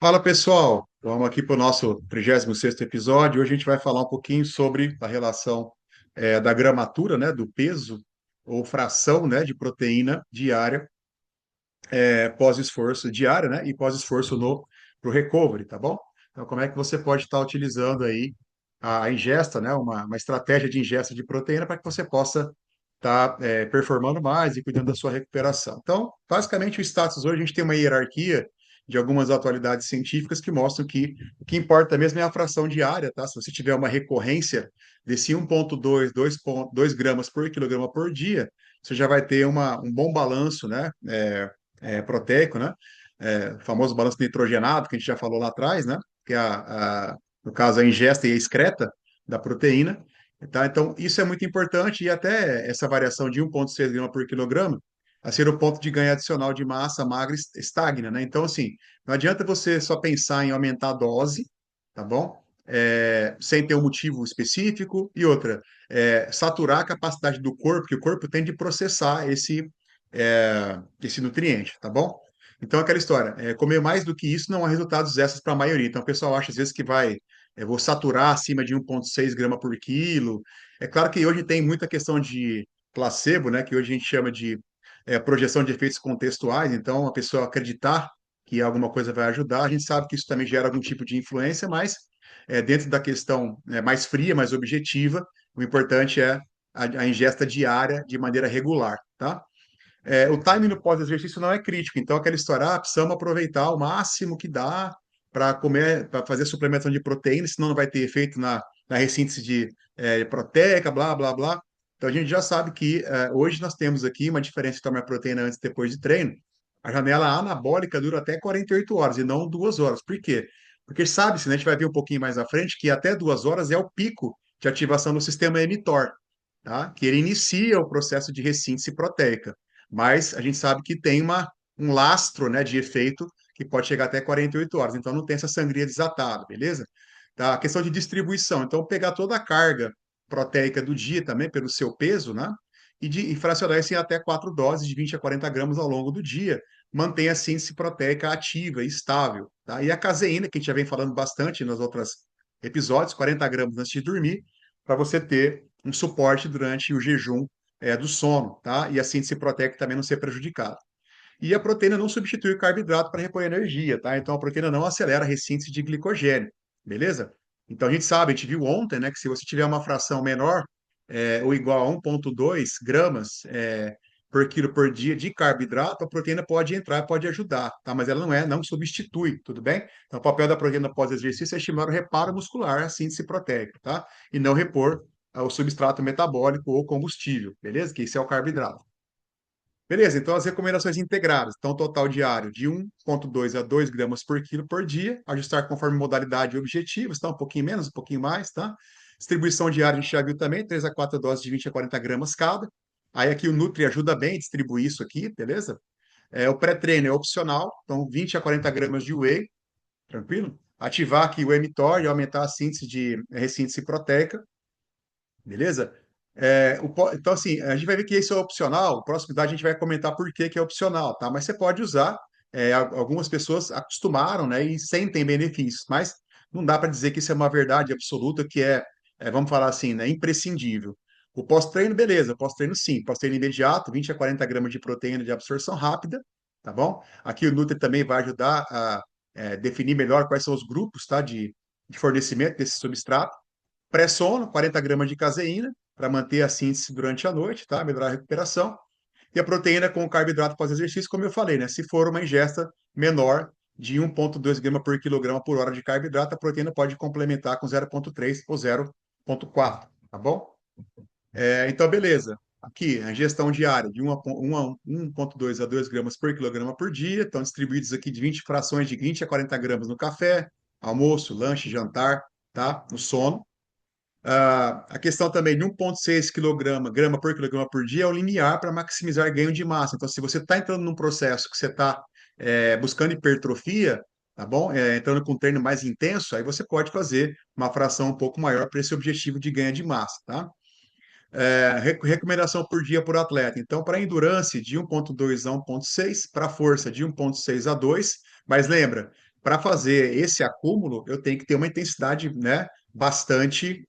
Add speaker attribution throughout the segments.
Speaker 1: Fala pessoal, vamos aqui para o nosso 36º episódio. Hoje a gente vai falar um pouquinho sobre a relação da gramatura, né, do peso ou fração, né, de proteína diária, pós-esforço diária, né, e pós-esforço no pro recovery, tá bom? Então, como é que você pode estar utilizando aí a ingesta, né, uma estratégia de ingesta de proteína para que você possa estar performando mais e cuidando da sua recuperação. Então, basicamente, o status hoje, a gente tem uma hierarquia de algumas atualidades científicas que mostram que o que importa mesmo é a fração diária, tá? Se você tiver uma recorrência desse 1,2, 2 gramas por quilograma por dia, você já vai ter um bom balanço, né? Proteico, né? O famoso balanço nitrogenado, que a gente já falou lá atrás, né? Que é no caso, a ingesta e a excreta da proteína. Tá? Então, isso é muito importante e até essa variação de 1,6 grama por quilograma a ser o ponto de ganho adicional de massa magra estagna, né? Então, assim, não adianta você só pensar em aumentar a dose, tá bom? Sem ter um motivo específico. E outra, saturar a capacidade do corpo, que o corpo tem de processar esse nutriente, tá bom? Então, aquela história, comer mais do que isso não há resultados extras para a maioria. Então, o pessoal acha às vezes que vou saturar acima de 1,6 grama por quilo. É claro que hoje tem muita questão de placebo, né? Que hoje a gente chama de projeção de efeitos contextuais. Então, a pessoa acreditar que alguma coisa vai ajudar, a gente sabe que isso também gera algum tipo de influência, mas dentro da questão mais fria, mais objetiva, o importante é a ingesta diária de maneira regular, tá? O time no pós-exercício não é crítico, então aquela história, precisamos aproveitar o máximo que dá para comer, para fazer suplementação de proteína, senão não vai ter efeito na ressíntese de proteica, blá, blá, blá. Então a gente já sabe que hoje nós temos aqui uma diferença de tomar proteína antes e depois de treino. A janela anabólica dura até 48 horas e não 2 horas. Por quê? Porque sabe-se, né, a gente vai ver um pouquinho mais à frente, que até 2 horas é o pico de ativação do sistema mTOR, tá? Que ele inicia o processo de ressíntese proteica, mas a gente sabe que tem um lastro, né, de efeito que pode chegar até 48 horas, então não tem essa sangria desatada, beleza? Tá? A questão de distribuição, então pegar toda a carga proteica do dia também pelo seu peso, né? E fracionar isso em até 4 doses de 20 a 40 gramas ao longo do dia, mantém a síntese proteica ativa e estável, tá? E a caseína, que a gente já vem falando bastante nos outros episódios, 40 gramas antes de dormir, para você ter um suporte durante o jejum do sono, tá? E a síntese proteica também não ser prejudicada. E a proteína não substitui o carboidrato para repor energia, tá? Então a proteína não acelera a ressíntese de glicogênio, beleza? Então a gente sabe, a gente viu ontem, né, que se você tiver uma fração menor ou igual a 1,2 gramas por quilo por dia de carboidrato, a proteína pode entrar, pode ajudar, tá? Mas ela não substitui, tudo bem? Então o papel da proteína pós-exercício é estimular o reparo muscular, a síntese proteica, tá? E não repor o substrato metabólico ou combustível, beleza? Que isso é o carboidrato. Beleza, então as recomendações integradas. Então, total diário de 1,2 a 2 gramas por quilo por dia, ajustar conforme modalidade e objetivos, tá? Um pouquinho menos, um pouquinho mais, tá? Distribuição diária, a gente já viu também, 3 a 4 doses de 20 a 40 gramas cada. Aí aqui o Nutri ajuda bem a distribuir isso aqui, beleza? O pré-treino é opcional, então 20 a 40 gramas de whey, tranquilo? Ativar aqui o mTOR e aumentar a síntese de ressíntese proteica. Beleza? Então, assim, a gente vai ver que isso é opcional. O próximo slide a gente vai comentar por que que é opcional, tá? Mas você pode usar. Algumas pessoas acostumaram, né, e sentem benefícios, mas não dá para dizer que isso é uma verdade absoluta, que vamos falar assim, né, imprescindível. O pós-treino, beleza, pós-treino sim, pós-treino imediato, 20 a 40 gramas de proteína de absorção rápida, tá bom? Aqui o Nutri também vai ajudar a definir melhor quais são os grupos, tá, de fornecimento desse substrato. Pré-sono, 40 gramas de caseína, para manter a síntese durante a noite, tá? Melhorar a recuperação. E a proteína com carboidrato pós-exercício, como eu falei, né? Se for uma ingesta menor de 1,2 gramas por quilograma por hora de carboidrato, a proteína pode complementar com 0,3 ou 0,4, tá bom? Então, beleza. Aqui, a ingestão diária de 1,2 a 2 gramas por quilograma por dia, estão distribuídos aqui de 20 frações de 20 a 40 gramas no café, almoço, lanche, jantar, tá? No sono. A questão também de 1,6 grama por quilograma por dia é o limiar para maximizar ganho de massa. Então, se você está entrando num processo que você está buscando hipertrofia, tá bom? Entrando com um treino mais intenso, aí você pode fazer uma fração um pouco maior para esse objetivo de ganho de massa, tá? Recomendação por dia por atleta. Então, para endurance, de 1,2 a 1,6, para força, de 1,6 a 2. Mas lembra, para fazer esse acúmulo, eu tenho que ter uma intensidade, né, bastante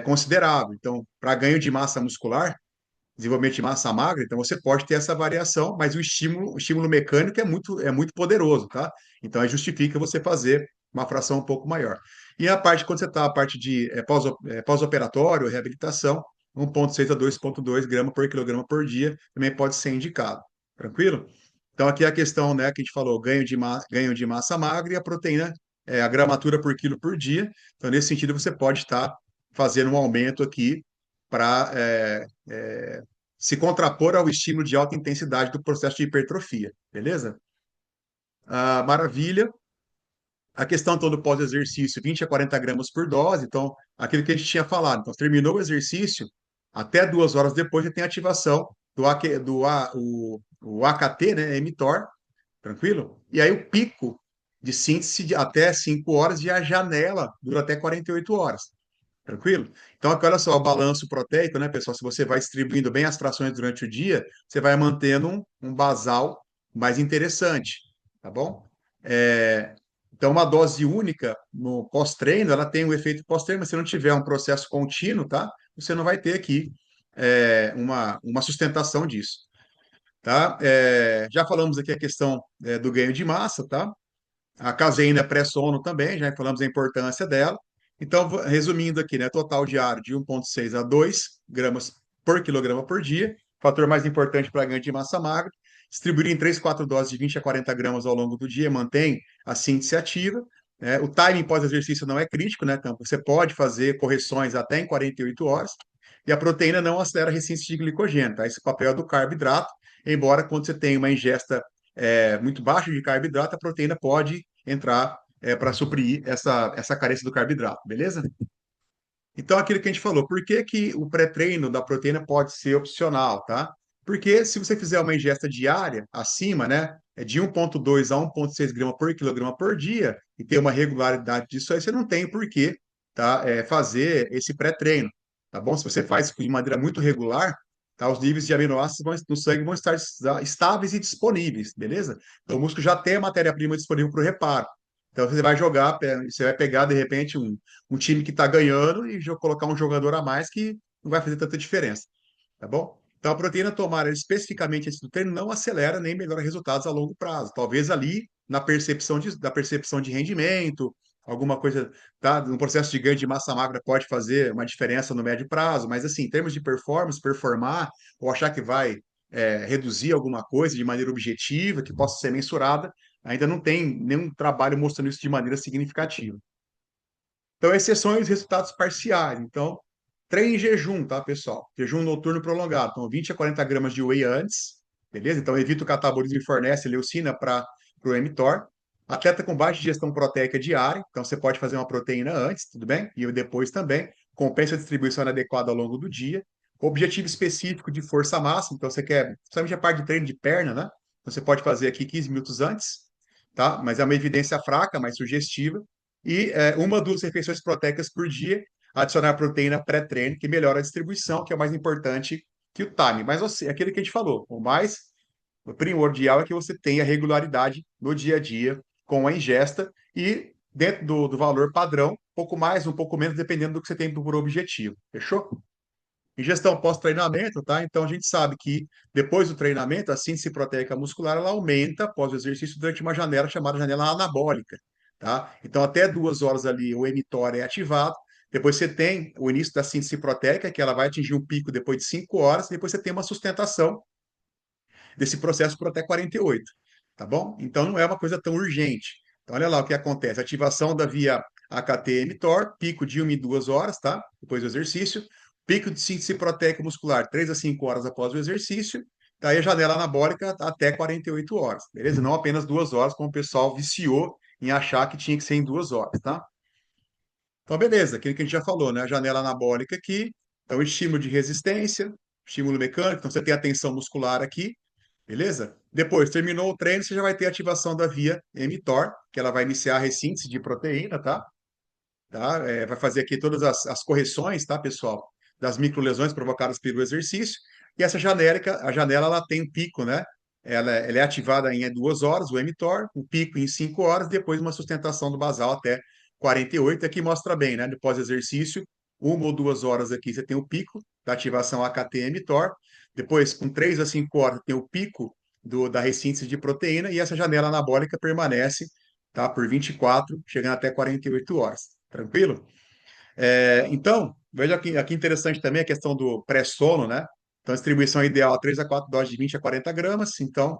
Speaker 1: considerável. Então, para ganho de massa muscular, desenvolvimento de massa magra, então você pode ter essa variação, mas o estímulo mecânico é muito poderoso, tá? Então, aí justifica você fazer uma fração um pouco maior. E a parte, quando você está a parte de pós-operatório, reabilitação, 1,6 a 2,2 gramas por quilograma por dia também pode ser indicado. Tranquilo? Então, aqui é a questão, né, que a gente falou, ganho de massa magra e a proteína, a gramatura por quilo por dia. Então, nesse sentido, você pode estar fazendo um aumento aqui para se contrapor ao estímulo de alta intensidade do processo de hipertrofia, beleza? Ah, maravilha. A questão então do pós-exercício, 20 a 40 gramas por dose, então, aquilo que a gente tinha falado. Então, terminou o exercício, até 2 horas depois já tem ativação o AKT, né, mTOR, tranquilo? E aí o pico de síntese de até 5 horas e a janela dura até 48 horas. Tranquilo? Então, aqui, olha só, o balanço proteico, né, pessoal? Se você vai distribuindo bem as frações durante o dia, você vai mantendo um basal mais interessante, tá bom? É, então, uma dose única no pós-treino, ela tem um efeito pós-treino, mas se não tiver um processo contínuo, tá? Você não vai ter aqui uma sustentação disso, tá? Já falamos aqui a questão do ganho de massa, tá? A caseína pré-sono também, já falamos a importância dela. Então, resumindo aqui, né, total diário de 1,6 a 2 gramas por quilograma por dia, fator mais importante para ganho de massa magra, distribuir em 3, 4 doses de 20 a 40 gramas ao longo do dia, mantém a síntese ativa. O timing pós-exercício não é crítico, né? Então, você pode fazer correções até em 48 horas, e a proteína não acelera a ressíntese de glicogênio, tá? Esse papel é do carboidrato, embora quando você tem uma ingesta muito baixa de carboidrato, a proteína pode entrar para suprir essa carência do carboidrato, beleza? Então, aquilo que a gente falou, por que que o pré-treino da proteína pode ser opcional, tá? Porque se você fizer uma ingesta diária acima, né, de 1,2 a 1,6 gramas por quilograma por dia, e ter uma regularidade disso aí, você não tem por que, tá, fazer esse pré-treino, tá bom? Se você faz de maneira muito regular, tá, os níveis de aminoácidos no sangue vão estar estáveis e disponíveis, beleza? Então, o músculo já tem a matéria-prima disponível para o reparo. Então, você vai jogar, você vai pegar, de repente, um time que está ganhando e colocar um jogador a mais que não vai fazer tanta diferença, tá bom? Então, a proteína tomada especificamente antes do treino não acelera nem melhora resultados a longo prazo. Talvez ali na da percepção de rendimento, alguma coisa, tá? No processo de ganho de massa magra pode fazer uma diferença no médio prazo, mas assim, em termos de performance, performar ou achar que vai reduzir alguma coisa de maneira objetiva, que possa ser mensurada, ainda não tem nenhum trabalho mostrando isso de maneira significativa. Então, exceções os resultados parciais. Então, treine em jejum, tá, pessoal? Jejum noturno prolongado. Então, 20 a 40 gramas de whey antes, beleza? Então, evita o catabolismo e fornece leucina para o mTOR. Atleta com baixa digestão proteica diária. Então, você pode fazer uma proteína antes, tudo bem? E depois também. Compensa a distribuição inadequada ao longo do dia. Objetivo específico de força máxima. Então, você quer, principalmente a parte de treino de perna, né? Então, você pode fazer aqui 15 minutos antes, tá? Mas é uma evidência fraca, mas sugestiva e uma, duas refeições proteicas por dia, adicionar proteína pré-treino, que melhora a distribuição, que é o mais importante que o time. Mas é aquilo que a gente falou, o primordial é que você tenha regularidade no dia a dia com a ingesta e dentro do valor padrão, um pouco mais, um pouco menos, dependendo do que você tem por objetivo. Fechou? Ingestão pós-treinamento, tá? Então a gente sabe que depois do treinamento, a síntese proteica muscular ela aumenta após o exercício durante uma janela chamada janela anabólica, tá? Então até 2 horas ali o mTOR é ativado, depois você tem o início da síntese proteica, que ela vai atingir um pico depois de 5 horas, depois você tem uma sustentação desse processo por até 48, tá bom? Então não é uma coisa tão urgente. Então olha lá o que acontece, ativação da via AKT-mTOR, pico de 1 e 2 horas, tá? Depois do exercício, pico de síntese proteica muscular 3 a 5 horas após o exercício, daí a janela anabólica até 48 horas, beleza? Não apenas 2 horas, como o pessoal viciou em achar que tinha que ser em 2 horas, tá? Então, beleza, aquilo que a gente já falou, né? A janela anabólica aqui, então estímulo de resistência, estímulo mecânico, então você tem a tensão muscular aqui, beleza? Depois, terminou o treino, você já vai ter ativação da via mTOR, que ela vai iniciar a ressíntese de proteína, tá? Vai fazer aqui todas as correções, tá, pessoal? Das microlesões provocadas pelo exercício. E essa janela, ela tem pico, né? ela é ativada em 2 horas, o mTOR, o pico em 5 horas, depois uma sustentação do basal até 48. Aqui mostra bem, né? Depois exercício, 1 ou 2 horas aqui você tem o pico da ativação AKT-mTOR, depois com 3 a 5 horas tem o pico da ressíntese de proteína e essa janela anabólica permanece, tá, por 24, chegando até 48 horas. Tranquilo? Então, veja aqui interessante também a questão do pré-sono, né? Então, a distribuição ideal 3 a 4 doses de 20 a 40 gramas. Então,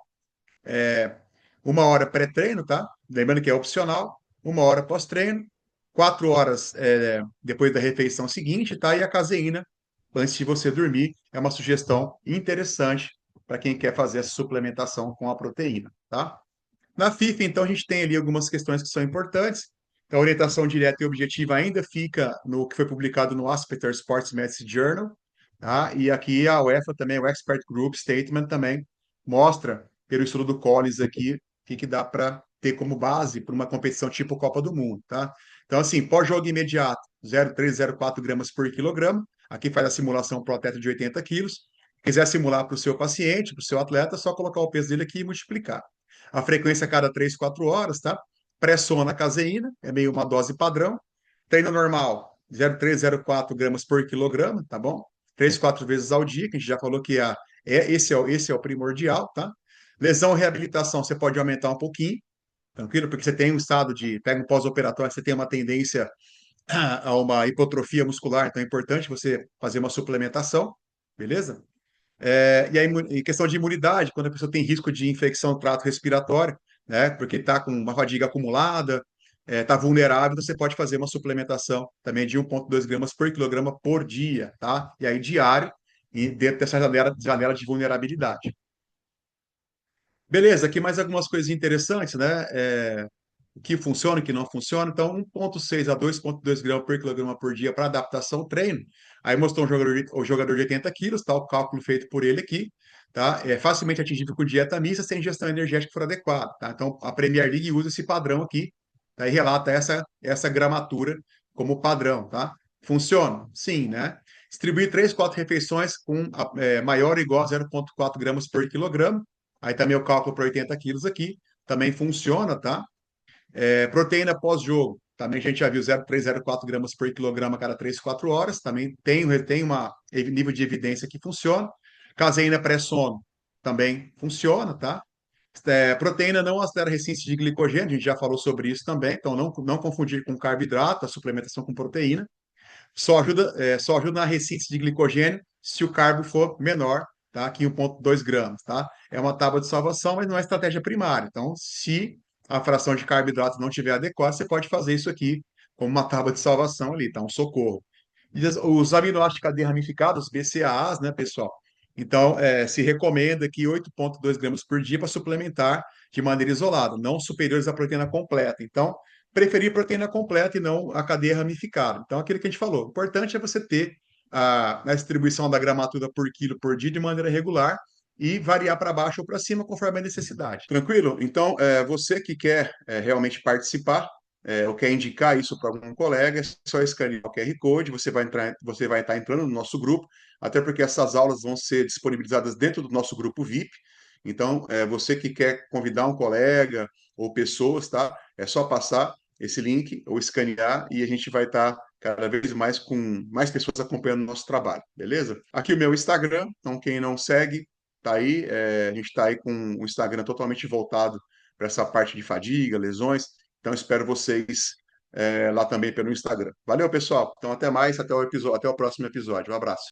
Speaker 1: 1 hora pré-treino, tá? Lembrando que é opcional. 1 hora pós-treino. 4 horas depois da refeição seguinte, tá? E a caseína antes de você dormir é uma sugestão interessante para quem quer fazer essa suplementação com a proteína, tá? Na FIFA, então, a gente tem ali algumas questões que são importantes. Então, a orientação direta e objetiva ainda fica no que foi publicado no Aspeter Sports Medicine Journal, tá? E aqui a UEFA também, o Expert Group Statement também mostra, pelo estudo do Collins aqui, o que dá para ter como base para uma competição tipo Copa do Mundo, tá? Então, assim, pós-jogo imediato, 0,3, 0,4 gramas por quilograma. Aqui faz a simulação para o atleta de 80 quilos. Quiser simular para o seu paciente, para o seu atleta, é só colocar o peso dele aqui e multiplicar. A frequência a cada 3, 4 horas, tá? Pressona a caseína, é meio uma dose padrão. Treino normal, 0,3, 0,4 gramas por quilograma, tá bom? 3, 4 vezes ao dia, que a gente já falou que esse é o primordial, tá? Lesão reabilitação, você pode aumentar um pouquinho, tranquilo? Porque você tem um estado de, pega um pós-operatório, você tem uma tendência a uma hipotrofia muscular, então é importante você fazer uma suplementação, beleza? E aí, em questão de imunidade, quando a pessoa tem risco de infecção do trato respiratório, né, porque está com uma fadiga acumulada, está vulnerável, então você pode fazer uma suplementação também de 1,2 gramas por quilograma por dia, tá? E aí diário, e dentro dessa janela de vulnerabilidade. Beleza, aqui mais algumas coisas interessantes, né? O que funciona, o que não funciona. Então, 1,6 a 2,2 gramas por quilograma por dia para adaptação ao treino. Aí mostrou o jogador de 80 quilos, tá? O cálculo feito por ele aqui, tá? É facilmente atingível com dieta mista sem ingestão energética for adequada, tá? Então, a Premier League usa esse padrão aqui, tá? E relata essa gramatura como padrão, tá? Funciona? Sim, né? Distribuir 3, 4 refeições com maior ou igual a 0,4 gramas por quilograma. Aí também o cálculo para 80 quilos aqui. Também funciona, tá? Proteína pós-jogo, também a gente já viu 0,3, 0,4 gramas por quilograma a cada 3, 4 horas, também tem uma nível de evidência que funciona. Caseína pré-sono também funciona, tá? Proteína não acelera a ressíntese de glicogênio, a gente já falou sobre isso também, então não confundir com carboidrato, a suplementação com proteína. Só ajuda na ressíntese de glicogênio se o carbo for menor, tá? Que 1,2 gramas, tá? É uma tábua de salvação, mas não é estratégia primária. Então, se a fração de carboidrato não estiver adequada, você pode fazer isso aqui como uma tábua de salvação ali, tá? Um socorro. E os aminoácidos de cadeia ramificada, os BCAAs, né, pessoal? Então, se recomenda aqui 8,2 gramas por dia para suplementar de maneira isolada, não superiores à proteína completa. Então, preferir proteína completa e não a cadeia ramificada. Então, aquilo que a gente falou, o importante é você ter a distribuição da gramatura por quilo por dia de maneira regular e variar para baixo ou para cima conforme a necessidade. Tranquilo? Então, você que quer realmente participar, ou quer indicar isso para algum colega, é só escanear o QR Code, você vai estar entrando no nosso grupo, até porque essas aulas vão ser disponibilizadas dentro do nosso grupo VIP. Então, você que quer convidar um colega ou pessoas, tá? É só passar esse link ou escanear e a gente vai estar cada vez mais com mais pessoas acompanhando o nosso trabalho, beleza? Aqui o meu Instagram, então quem não segue, tá aí. A gente está aí com o Instagram totalmente voltado para essa parte de fadiga, lesões. Então espero vocês lá também pelo Instagram. Valeu, pessoal. Então até mais, até o próximo episódio. Um abraço.